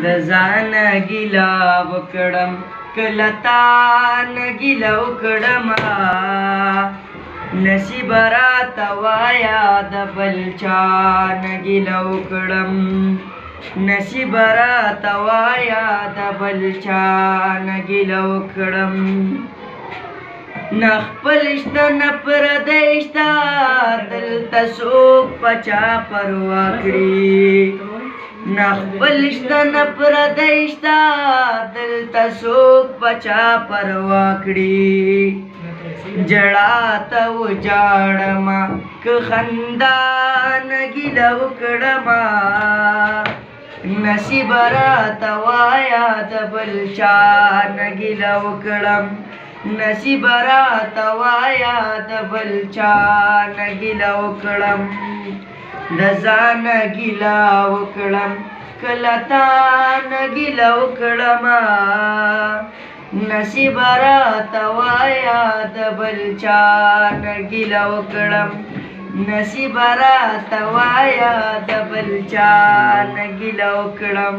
د ځان ګیله وکړم کله تا نه ګیله وکړمه نصیب راته وایه د بل چا نه ګیله وکړم نصیب راته وایه د بل چا نه ګیله وکړم نه خپل شته نه پردی شته دلته څوک په چا پروا کړي نه خپل شته نه پردی شته دلته څوک په چا پروا کړي جړا ته وجاړمه که خندا نه ګیله وکړمه نصیب راته وایه د بل چا نه ګیله وکړم نصیب راته وایه د بل چا نه ګیله وکړم د ځان ګیله وکړم کله تا نه ګیله وکړمه نصیب راته وایه د بل چا نه ګیله وکړم نصیب راته وایه د بل چا نه ګیله وکړم